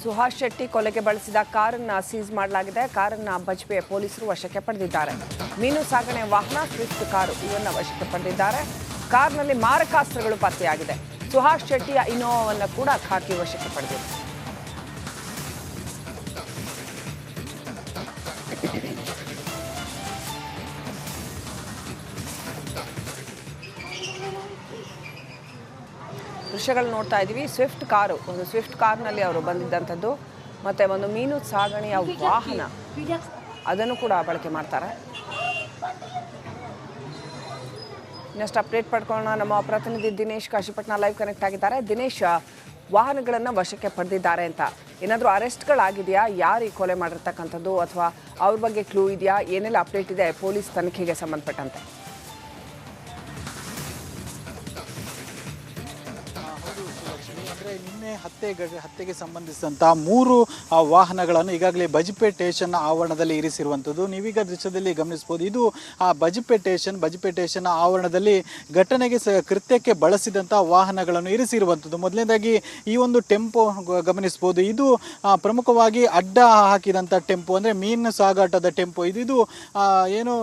ಸುಹಾಸ್ ಶೆಟ್ಟಿ ಕೊಲೆಗೆ ಬಳಸಿದ ಕಾರನ್ನು ಸೀಸ್ ಮಾಡಲಾಗಿದೆ. ಕಾರನ್ನು ಬಜ್ಪೆ ಪೊಲೀಸರು ವಶಕ್ಕೆ ಪಡೆದಿದ್ದಾರೆ. ಮೀನು ಸಾಗಣೆ ವಾಹನ ಸ್ವಿಫ್ಟ್ ಕಾರು ಇವನ್ನ ವಶಕ್ಕೆ ಪಡೆದಿದ್ದಾರೆ. ಕಾರ್ನಲ್ಲಿ ಮಾರಕಾಸ್ತ್ರಗಳು ಪತ್ತೆಯಾಗಿದೆ. ಸುಹಾಸ್ ಶೆಟ್ಟಿಯ ಇನೋವಾವನ್ನು ಕೂಡ ಖಾಕಿ ವಶಕ್ಕೆ ಪಡೆದಿದೆ. ದೃಶ್ಯಗಳು ನೋಡ್ತಾ ಇದ್ದೀವಿ. ಒಂದು ಸ್ವಿಫ್ಟ್ ಕಾರ್ನಲ್ಲಿ ಅವರು ಬಂದಿದ್ದಂಥದ್ದು ಮತ್ತು ಒಂದು ಮೀನು ಸಾಗಣೆಯ ವಾಹನ ಅದನ್ನು ಕೂಡ ಬಳಕೆ ಮಾಡ್ತಾರೆ. ನೆಕ್ಸ್ಟ್ ಅಪ್ಡೇಟ್ ಪಡ್ಕೊಳ್ಳೋಣ. ನಮ್ಮ ಪ್ರತಿನಿಧಿ ದಿನೇಶ್ ಕಾಶಿಪಟ್ನ ಲೈವ್ ಕನೆಕ್ಟ್ ಆಗಿದ್ದಾರೆ. ದಿನೇಶ್, ವಾಹನಗಳನ್ನು ವಶಕ್ಕೆ ಪಡೆದಿದ್ದಾರೆ ಅಂತ ಏನಾದರೂ ಅರೆಸ್ಟ್ಗಳಾಗಿದೆಯಾ? ಯಾರು ಈ ಕೊಲೆ ಮಾಡಿರ್ತಕ್ಕಂಥದ್ದು ಅಥವಾ ಅವ್ರ ಬಗ್ಗೆ ಕ್ಲೂ ಇದೆಯಾ? ಏನೆಲ್ಲ ಅಪ್ಡೇಟ್ ಇದೆ ಪೊಲೀಸ್ ತನಿಖೆಗೆ ಸಂಬಂಧಪಟ್ಟಂತೆ? ನಿನ್ನೆ ಹತ್ಯೆಗೆ ಸಂಬಂಧಿಸಿದಂತಹ 3 ವಾಹನಗಳನ್ನು ಈಗಾಗಲೇ ಬಜ್ಪೆ ಸ್ಟೇಷನ್ ಆವರಣದಲ್ಲಿ ಇರಿಸಿರುವಂಥದ್ದು ನೀವೀಗ ದೃಶ್ಯದಲ್ಲಿ ಗಮನಿಸಬಹುದು. ಇದು ಬಜ್ಪೆ ಸ್ಟೇಷನ್ ಆವರಣದಲ್ಲಿ ಘಟನೆಗೆ ಕೃತ್ಯಕ್ಕೆ ಬಳಸಿದಂತಹ ವಾಹನಗಳನ್ನು ಇರಿಸಿರುವಂಥದ್ದು. ಮೊದಲನೇದಾಗಿ ಈ ಒಂದು ಟೆಂಪೋ ಗಮನಿಸಬಹುದು. ಇದು ಪ್ರಮುಖವಾಗಿ ಅಡ್ಡ ಹಾಕಿದಂಥ ಟೆಂಪೋ, ಅಂದರೆ ಮೀನು ಸಾಗಾಟದ ಟೆಂಪೋ. ಇದು ಏನು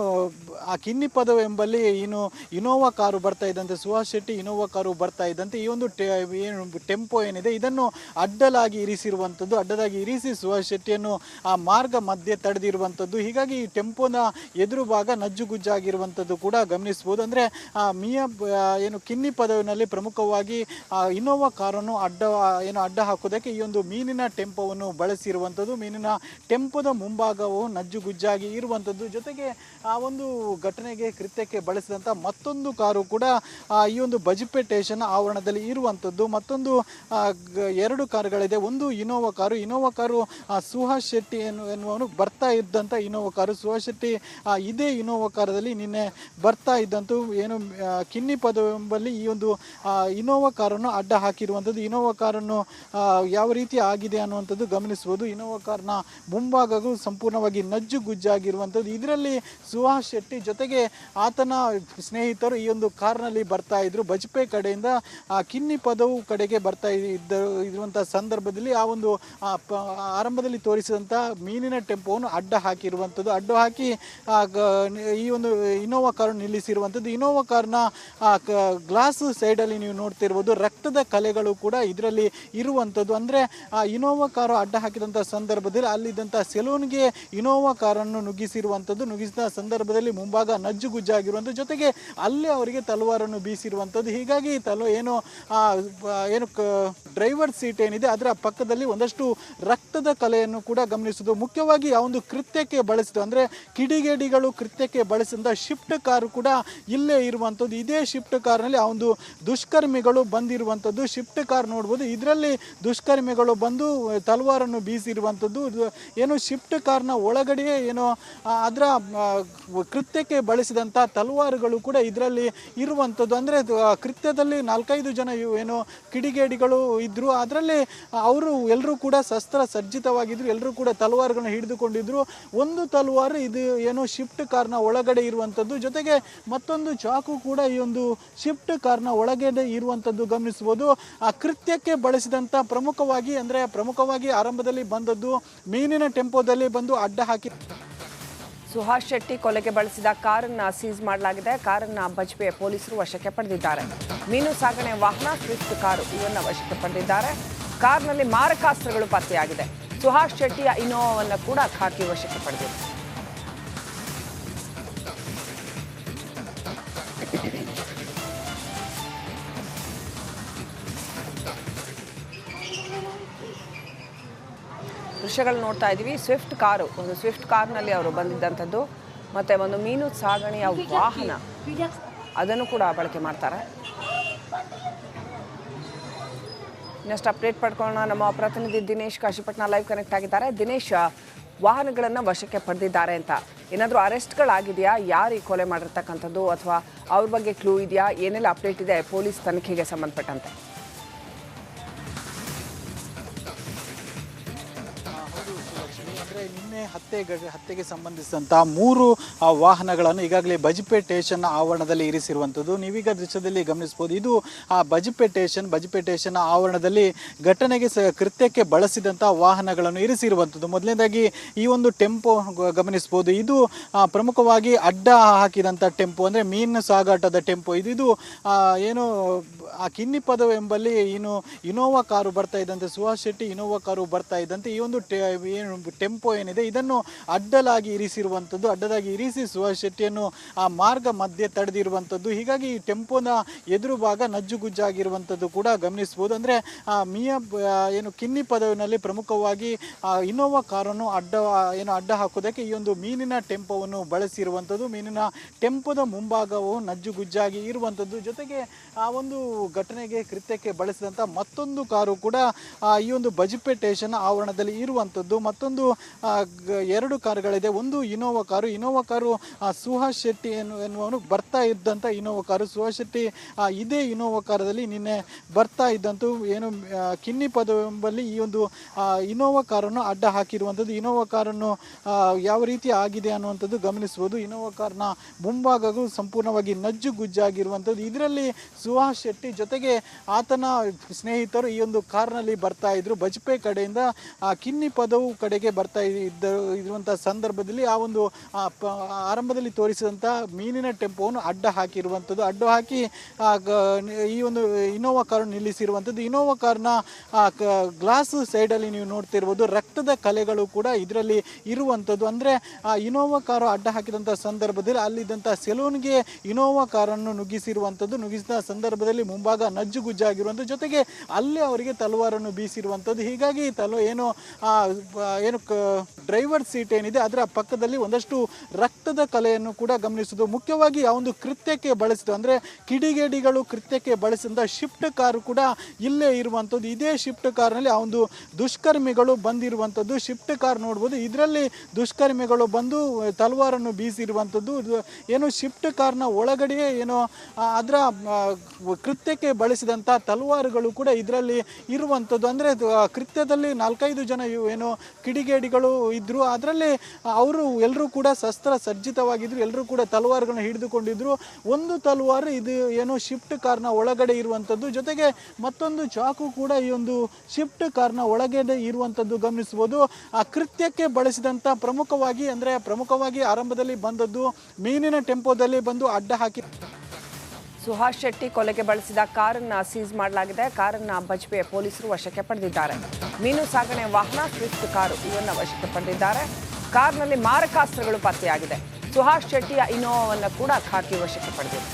ಆ ಕಿನ್ನಿಪದವು ಎಂಬಲ್ಲಿ ಇನೋವಾ ಕಾರು ಬರ್ತಾ ಇದ್ದಂತೆ, ಸುಹಾಸ್ ಶೆಟ್ಟಿ ಇನೋವಾ ಕಾರು ಬರ್ತಾ ಇದ್ದಂತೆ ಈ ಒಂದು ಟೆಂಪೋ ಏನಿದೆ ಇದನ್ನು ಅಡ್ಡಲಾಗಿ ಇರಿಸಿ ಸುಹಾಸ್ ಶೆಟ್ಟಿಯನ್ನು ಆ ಮಾರ್ಗ ಮಧ್ಯೆ ತಡೆದಿರುವಂಥದ್ದು. ಹೀಗಾಗಿ ಈ ಟೆಂಪೋನ ಎದುರು ಭಾಗ ನಜ್ಜುಗುಜ್ಜಾಗಿರುವಂಥದ್ದು ಕೂಡ ಗಮನಿಸಬಹುದು. ಅಂದರೆ ಕಿನ್ನಿ ಪದವಿನಲ್ಲಿ ಪ್ರಮುಖವಾಗಿ ಇನೋವಾ ಕಾರನ್ನು ಅಡ್ಡ ಹಾಕೋದಕ್ಕೆ ಈ ಒಂದು ಮೀನಿನ ಟೆಂಪೋವನ್ನು ಬಳಸಿರುವಂಥದ್ದು. ಮೀನಿನ ಟೆಂಪೋದ ಮುಂಭಾಗವು ನಜ್ಜುಗುಜ್ಜಾಗಿ ಇರುವಂಥದ್ದು. ಜೊತೆಗೆ ಆ ಒಂದು ಘಟನೆಗೆ ಕೃತ್ಯಕ್ಕೆ ಬಳಸಿದಂಥ ಮತ್ತೊಂದು ಕಾರು ಕೂಡ ಈ ಒಂದು ಬಜ್ಪೆ ಸ್ಟೇಷನ್ ಆವರಣದಲ್ಲಿ ಇರುವಂಥದ್ದು. ಮತ್ತೊಂದು 2 ಕಾರುಗಳಿದೆ. ಒಂದು ಇನೋವಾ ಕಾರು ಸುಹಾಸ್ ಶೆಟ್ಟಿ ಎನ್ನುವನು ಬರ್ತಾ ಇದ್ದಂಥ ಇನೋವಾ ಕಾರು. ಸುಹಾಸ್ ಶೆಟ್ಟಿ ಇದೇ ಇನೋವಾ ಕಾರದಲ್ಲಿ ನಿನ್ನೆ ಬರ್ತಾ ಇದ್ದಂತೂ ಕಿನ್ನಿ ಪದವೆಂಬಲ್ಲಿ ಈ ಒಂದು ಇನೋವಾ ಕಾರನ್ನು ಅಡ್ಡ ಹಾಕಿರುವಂಥದ್ದು. ಇನೋವಾ ಕಾರನ್ನು ಯಾವ ರೀತಿ ಆಗಿದೆ ಅನ್ನುವಂಥದ್ದು ಗಮನಿಸಬಹುದು. ಇನೋವಾ ಕಾರ್ನ ಮುಂಭಾಗವು ಸಂಪೂರ್ಣವಾಗಿ ನಜ್ಜುಗುಜ್ಜಾಗಿರುವಂಥದ್ದು. ಇದರಲ್ಲಿ ಸುಹಾಸ್ ಶೆಟ್ಟಿ ಜೊತೆಗೆ ಆತನ ಸ್ನೇಹಿತರು ಈ ಒಂದು ಕಾರ್ನಲ್ಲಿ ಬರ್ತಾ ಇದ್ರು. ಬಜ್ಪೆ ಕಡೆಯಿಂದ ಕಿನ್ನಿ ಪದವು ಕಡೆಗೆ ಬರ್ತಾ ಇರುವಂಥ ಸಂದರ್ಭದಲ್ಲಿ ಆ ಒಂದು ಆರಂಭದಲ್ಲಿ ತೋರಿಸಿದಂಥ ಮೀನಿನ ಟೆಂಪೋವನ್ನು ಅಡ್ಡ ಹಾಕಿರುವಂಥದ್ದು. ಅಡ್ಡ ಹಾಕಿ ಈ ಒಂದು ಇನೋವಾ ಕಾರನ್ನು ನಿಲ್ಲಿಸಿರುವಂಥದ್ದು. ಇನೋವಾ ಕಾರ್ನ ಗ್ಲಾಸ್ ಸೈಡಲ್ಲಿ ನೀವು ನೋಡ್ತಿರ್ಬೋದು ರಕ್ತದ ಕಲೆಗಳು ಕೂಡ ಇದರಲ್ಲಿ ಇರುವಂಥದ್ದು. ಅಂದರೆ ಇನೋವಾ ಕಾರು ಅಡ್ಡ ಹಾಕಿದಂಥ ಸಂದರ್ಭದಲ್ಲಿ ಅಲ್ಲಿದ್ದಂಥ ಸೆಲೂನ್ಗೆ ಇನೋವಾ ಕಾರನ್ನು ನುಗ್ಗಿಸಿದ ಸಂದರ್ಭದಲ್ಲಿ ಮುಂಭಾಗ ನಜ್ಜುಗುಜ್ಜಾಗಿರುವಂಥದ್ದು. ಜೊತೆಗೆ ಅಲ್ಲಿ ಅವರಿಗೆ ತಲವಾರನ್ನು ಬೀಸಿರುವಂಥದ್ದು. ಹೀಗಾಗಿ ಡ್ರೈವರ್ ಸೀಟ್ ಏನಿದೆ ಅದರ ಪಕ್ಕದಲ್ಲಿ ಒಂದಷ್ಟು ರಕ್ತದ ಕಲೆಯನ್ನು ಕೂಡ ಗಮನಿಸುವುದು. ಮುಖ್ಯವಾಗಿ ಆ ಒಂದು ಕೃತ್ಯಕ್ಕೆ ಬಳಸಿದ, ಅಂದರೆ ಕಿಡಿಗೇಡಿಗಳು ಕೃತ್ಯಕ್ಕೆ ಬಳಸಿದಂಥ ಶಿಫ್ಟ್ ಕಾರು ಕೂಡ ಇಲ್ಲೇ ಇರುವಂಥದ್ದು. ಇದೇ ಶಿಫ್ಟ್ ಕಾರ್ನಲ್ಲಿ ಆ ಒಂದು ದುಷ್ಕರ್ಮಿಗಳು ಬಂದಿರುವಂಥದ್ದು. ಶಿಫ್ಟ್ ಕಾರ್ ನೋಡ್ಬೋದು. ಇದರಲ್ಲಿ ದುಷ್ಕರ್ಮಿಗಳು ಬಂದು ತಲವಾರನ್ನು ಬೀಸಿರುವಂಥದ್ದು. ಶಿಫ್ಟ್ ಕಾರ್ನ ಒಳಗಡೆಯೇ ಅದರ ಕೃತ್ಯಕ್ಕೆ ಬಳಸಿದಂಥ ತಲವಾರುಗಳು ಕೂಡ ಇದರಲ್ಲಿ ಇರುವಂಥದ್ದು. ಅಂದರೆ ಕೃತ್ಯದಲ್ಲಿ 4-5 ಜನ ಕಿಡಿಗೇಡಿಗಳು ಇದ್ದರು. ಅದರಲ್ಲಿ ಅವರು ಎಲ್ಲರೂ ಕೂಡ ಶಸ್ತ್ರ ಸಜ್ಜಿತವಾಗಿದ್ದರು. ಎಲ್ಲರೂ ಕೂಡ ತಲವಾರುಗಳನ್ನ ಹಿಡಿದುಕೊಂಡಿದ್ರು. ಒಂದು ತಲವಾರು ಇದು ಶಿಫ್ಟ್ ಕಾರ್ನ ಒಳಗಡೆ ಇರುವಂಥದ್ದು. ಜೊತೆಗೆ ಮತ್ತೊಂದು ಚಾಕು ಕೂಡ ಈ ಒಂದು ಶಿಫ್ಟ್ ಕಾರ್ನ ಒಳಗಡೆ ಇರುವಂಥದ್ದು ಗಮನಿಸಬಹುದು. ಆ ಕೃತ್ಯಕ್ಕೆ ಬಳಸಿದಂಥ ಪ್ರಮುಖವಾಗಿ ಆರಂಭದಲ್ಲಿ ಬಂದದ್ದು ಮೀನಿನ ಟೆಂಪೋದಲ್ಲಿ ಬಂದು ಅಡ್ಡ ಹಾಕಿ ಸುಹಾಸ್ ಶೆಟ್ಟಿ ಕೊಲೆಗೆ ಬಳಸಿದ ಕಾರನ್ನು ಸೀಸ್ ಮಾಡಲಾಗಿದೆ. ಕಾರನ್ನು ಬಜ್ಪೆ ಪೊಲೀಸರು ವಶಕ್ಕೆ ಪಡೆದಿದ್ದಾರೆ. ಮೀನು ಸಾಗಣೆ ವಾಹನ ಸ್ವಿಫ್ಟ್ ಕಾರು ಇವನ್ನ ವಶಕ್ಕೆ ಪಡೆದಿದ್ದಾರೆ. ಕಾರ್ನಲ್ಲಿ ಮಾರಕಾಸ್ತ್ರಗಳು ಪತ್ತೆಯಾಗಿದೆ. ಸುಹಾಸ್ ಶೆಟ್ಟಿಯ ಇನೋವಾವನ್ನು ಕೂಡ ಖಾಕಿ ವಶಕ್ಕೆ ಪಡೆದಿದೆ. ದೃಶ್ಯಗಳು ನೋಡ್ತಾ ಇದ್ದೀವಿ. ಒಂದು ಸ್ವಿಫ್ಟ್ ಕಾರ್ನಲ್ಲಿ ಅವರು ಬಂದಿದ್ದಂಥದ್ದು ಮತ್ತು ಒಂದು ಮೀನು ಸಾಗಣೆಯ ವಾಹನ ಅದನ್ನು ಕೂಡ ಬಳಕೆ ಮಾಡ್ತಾರೆ. ನೆಕ್ಸ್ಟ್ ಅಪ್ಡೇಟ್ ಪಡ್ಕೊಳ್ಳೋಣ. ನಮ್ಮ ಪ್ರತಿನಿಧಿ ದಿನೇಶ್ ಕಾಶಿಪಟ್ನ ಲೈವ್ ಕನೆಕ್ಟ್ ಆಗಿದ್ದಾರೆ. ದಿನೇಶ್, ವಾಹನಗಳನ್ನು ವಶಕ್ಕೆ ಪಡೆದಿದ್ದಾರೆ ಅಂತ ಏನಾದರೂ ಅರೆಸ್ಟ್ಗಳಾಗಿದೆಯಾ? ಯಾರು ಈ ಕೊಲೆ ಮಾಡಿರ್ತಕ್ಕಂಥದ್ದು ಅಥವಾ ಅವ್ರ ಬಗ್ಗೆ ಕ್ಲೂ ಇದೆಯಾ? ಏನೆಲ್ಲ ಅಪ್ಡೇಟ್ ಇದೆ ಪೊಲೀಸ್ ತನಿಖೆಗೆ ಸಂಬಂಧಪಟ್ಟಂತೆ? ಅಂದರೆ ನಿನ್ನೆ ಹತ್ಯೆಗೆ ಸಂಬಂಧಿಸಿದಂಥ ಮೂರು ವಾಹನಗಳನ್ನು ಈಗಾಗಲೇ ಬಜ್ಪೇಟ್ ಸ್ಟೇಷನ್ ಆವರಣದಲ್ಲಿ ಇರಿಸಿರುವಂಥದ್ದು ನೀವೀಗ ದೃಶ್ಯದಲ್ಲಿ ಗಮನಿಸ್ಬೋದು. ಇದು ಬಜ್ಪೇಟ್ ಸ್ಟೇಷನ್ ಆವರಣದಲ್ಲಿ ಘಟನೆಗೆ ಕೃತ್ಯಕ್ಕೆ ಬಳಸಿದಂಥ ವಾಹನಗಳನ್ನು ಇರಿಸಿರುವಂಥದ್ದು. ಮೊದಲನೇದಾಗಿ ಈ ಒಂದು ಟೆಂಪೋ ಗಮನಿಸ್ಬೋದು. ಇದು ಪ್ರಮುಖವಾಗಿ ಅಡ್ಡ ಹಾಕಿದಂಥ ಟೆಂಪೋ, ಅಂದರೆ ಮೀನು ಸಾಗಾಟದ ಟೆಂಪೋ. ಇದು ಏನು ಆ ಕಿನ್ನಿ ಪದವು ಎಂಬಲ್ಲಿ ಇನೋವಾ ಕಾರು ಬರ್ತಾ ಇದ್ದಂತೆ, ಸುಹಾಸ್ ಶೆಟ್ಟಿ ಇನೋವಾ ಕಾರು ಬರ್ತಾ ಇದ್ದಂತೆ ಈ ಒಂದು ಟೆಂಪೋ ಏನಿದೆ ಇದನ್ನು ಅಡ್ಡಲಾಗಿ ಇರಿಸಿ ಸುಹಾಸ್ ಶೆಟ್ಟಿಯನ್ನು ಆ ಮಾರ್ಗ ಮಧ್ಯೆ ತಡೆದಿರುವಂಥದ್ದು. ಹೀಗಾಗಿ ಈ ಟೆಂಪೋನ ಎದುರು ಭಾಗ ನಜ್ಜುಗುಜ್ಜಾಗಿರುವಂಥದ್ದು ಕೂಡ ಗಮನಿಸ್ಬೋದು. ಅಂದರೆ ಏನು ಕಿನ್ನಿ ಪದವಿನಲ್ಲಿ ಪ್ರಮುಖವಾಗಿ ಇನೋವಾ ಕಾರನ್ನು ಅಡ್ಡ ಹಾಕೋದಕ್ಕೆ ಈ ಒಂದು ಮೀನಿನ ಟೆಂಪೋವನ್ನು ಬಳಸಿರುವಂಥದ್ದು. ಮೀನಿನ ಟೆಂಪೋದ ಮುಂಭಾಗವು ನಜ್ಜುಗುಜ್ಜಾಗಿ ಇರುವಂಥದ್ದು. ಜೊತೆಗೆ ಆ ಒಂದು ಘಟನೆಗೆ ಕೃತ್ಯಕ್ಕೆ ಬಳಸಿದಂಥ ಮತ್ತೊಂದು ಕಾರು ಕೂಡ ಈ ಒಂದು ಬಜ್ಪೇಟ್ ಸ್ಟೇಷನ್ ಆವರಣದಲ್ಲಿ ಇರುವಂಥದ್ದು. ಮತ್ತೊಂದು ಎರಡು ಕಾರುಗಳಿದೆ. ಒಂದು ಇನೋವಾ ಕಾರು ಸುಹಾಸ್ ಶೆಟ್ಟಿ ಎನ್ನುವನು ಬರ್ತಾ ಇದ್ದಂಥ ಇನೋವಾ ಕಾರು. ಸುಹಾಸ್ ಶೆಟ್ಟಿ ಇದೇ ಇನೋವಾ ಕಾರದಲ್ಲಿ ನಿನ್ನೆ ಬರ್ತಾ ಇದ್ದಂಥ ಏನು ಕಿನ್ನಿ ಪದವೆಂಬಲ್ಲಿ ಈ ಒಂದು ಇನೋವಾ ಕಾರನ್ನು ಅಡ್ಡ ಹಾಕಿರುವಂಥದ್ದು. ಇನೋವಾ ಕಾರನ್ನು ಯಾವ ರೀತಿ ಆಗಿದೆ ಅನ್ನುವಂಥದ್ದು ಗಮನಿಸ್ಬೋದು. ಇನೋವಾ ಕಾರ್ನ ಮುಂಭಾಗವು ಸಂಪೂರ್ಣವಾಗಿ ನಜ್ಜುಗುಜ್ಜಾಗಿರುವಂಥದ್ದು. ಇದರಲ್ಲಿ ಸುಹಾಸ್ ಶೆಟ್ಟಿ ಜೊತೆಗೆ ಆತನ ಸ್ನೇಹಿತರು ಈ ಒಂದು ಕಾರ್ನಲ್ಲಿ ಬರ್ತಾ ಇದ್ರು. ಬಜ್ಪೆ ಕಡೆಯಿಂದ ಕಿನ್ನಿ ಪದವು ಕಡೆಗೆ ಬರ್ತಾ ಇರುವಂಥ ಸಂದರ್ಭದಲ್ಲಿ ಆ ಒಂದು ಆರಂಭದಲ್ಲಿ ತೋರಿಸಿದಂಥ ಮೀನಿನ ಟೆಂಪೋವನ್ನು ಅಡ್ಡ ಹಾಕಿರುವಂಥದ್ದು. ಅಡ್ಡ ಹಾಕಿ ಈ ಒಂದು ಇನೋವಾ ಕಾರು ನಿಲ್ಲಿಸಿರುವಂಥದ್ದು. ಇನೋವಾ ಕಾರ್ನ ಗ್ಲಾಸ್ ಸೈಡಲ್ಲಿ ನೀವು ನೋಡ್ತಿರ್ಬೋದು, ರಕ್ತದ ಕಲೆಗಳು ಕೂಡ ಇದರಲ್ಲಿ ಇರುವಂಥದ್ದು. ಅಂದರೆ ಇನೋವಾ ಕಾರು ಅಡ್ಡ ಹಾಕಿದಂಥ ಸಂದರ್ಭದಲ್ಲಿ ಅಲ್ಲಿದ್ದಂಥ ಸೆಲೂನ್ಗೆ ಇನೋವಾ ಕಾರನ್ನು ನುಗ್ಗಿಸಿದ ಸಂದರ್ಭದಲ್ಲಿ ಮುಂಭಾಗ ನಜ್ಜುಗುಜ್ಜಾಗಿರುವಂಥದ್ದು. ಜೊತೆಗೆ ಅಲ್ಲಿ ಅವರಿಗೆ ತಲವಾರನ್ನು ಬೀಸಿರುವಂಥದ್ದು. ಹೀಗಾಗಿ ಏನು ಡ್ರೈವರ್ ಸೀಟ್ ಏನಿದೆ ಅದರ ಪಕ್ಕದಲ್ಲಿ ಒಂದಷ್ಟು ರಕ್ತದ ಕಲೆಯನ್ನು ಕೂಡ ಗಮನಿಸುವುದು. ಮುಖ್ಯವಾಗಿ ಆ ಒಂದು ಕೃತ್ಯಕ್ಕೆ ಬಳಸಿದ್ದು, ಅಂದರೆ ಕಿಡಿಗೇಡಿಗಳು ಕೃತ್ಯಕ್ಕೆ ಬಳಸಿದಂಥ ಶಿಫ್ಟ್ ಕಾರು ಕೂಡ ಇಲ್ಲೇ ಇರುವಂಥದ್ದು. ಇದೇ ಶಿಫ್ಟ್ ಕಾರ್ನಲ್ಲಿ ಆ ಒಂದು ದುಷ್ಕರ್ಮಿಗಳು ಬಂದಿರುವಂಥದ್ದು. ಶಿಫ್ಟ್ ಕಾರ್ ನೋಡ್ಬೋದು, ಇದರಲ್ಲಿ ದುಷ್ಕರ್ಮಿಗಳು ಬಂದು ತಲವಾರನ್ನು ಬೀಸಿರುವಂಥದ್ದು. ಏನು ಶಿಫ್ಟ್ ಕಾರ್ನ ಒಳಗಡೆಯೇ ಏನೋ ಅದರ ಕೃತ್ಯಕ್ಕೆ ಬಳಸಿದಂಥ ತಲವಾರುಗಳು ಕೂಡ ಇದರಲ್ಲಿ ಇರುವಂಥದ್ದು. ಅಂದರೆ ಕೃತ್ಯದಲ್ಲಿ 4-5 ಜನ ಏನು ಕಿಡಿಗೇಡಿಗಳು ಇದ್ದರು. ಅದರಲ್ಲಿ ಅವರು ಎಲ್ಲರೂ ಕೂಡ ಶಸ್ತ್ರ ಸಜ್ಜಿತವಾಗಿದ್ದರು. ಎಲ್ಲರೂ ಕೂಡ ತಲವಾರುಗಳನ್ನ ಹಿಡಿದುಕೊಂಡಿದ್ರು. ಒಂದು ತಲವಾರು ಇದು ಏನು ಶಿಫ್ಟ್ ಕಾರ್ನ ಒಳಗಡೆ ಇರುವಂಥದ್ದು. ಜೊತೆಗೆ ಮತ್ತೊಂದು ಚಾಕು ಕೂಡ ಈ ಒಂದು ಶಿಫ್ಟ್ ಕಾರ್ನ ಒಳಗಡೆ ಇರುವಂಥದ್ದು ಗಮನಿಸ್ಬೋದು. ಆ ಕೃತ್ಯಕ್ಕೆ ಬಳಸಿದಂಥ ಪ್ರಮುಖವಾಗಿ ಆರಂಭದಲ್ಲಿ ಬಂದದ್ದು ಮೀನಿನ ಟೆಂಪೋದಲ್ಲಿ ಬಂದು ಅಡ್ಡ ಹಾಕಿ ಸುಹಾಸ್ ಶೆಟ್ಟಿ ಕೊಲೆಗೆ ಬಳಸಿದ ಕಾರನ್ನ ಸೀಸ್ ಮಾಡಲಾಗಿದೆ. ಕಾರನ್ನ ಬಜ್ಪೆ ಪೊಲೀಸರು ವಶಕ್ಕೆ ಪಡೆದಿದ್ದಾರೆ. ಮೀನು ಸಾಗಣೆ ವಾಹನ ಸ್ವಿಫ್ಟ್ ಕಾರು ಇವನ್ನ ವಶಕ್ಕೆ ಪಡೆದಿದ್ದಾರೆ. ಕಾರ್ನಲ್ಲಿ ಮಾರಕಾಸ್ತ್ರಗಳು ಪತ್ತೆಯಾಗಿದೆ. ಸುಹಾಸ್ ಶೆಟ್ಟಿಯ ಇನೋವಾವನ್ನು ಕೂಡ ಖಾಕಿ ವಶಕ್ಕೆ ಪಡೆದಿದೆ.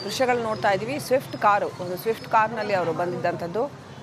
ದೃಶ್ಯಗಳು ನೋಡ್ತಾ ಇದ್ದೀವಿ. ಒಂದು ಸ್ವಿಫ್ಟ್ ಕಾರ್ನಲ್ಲಿ ಅವರು ಬಂದಿದ್ದಂಥದ್ದು.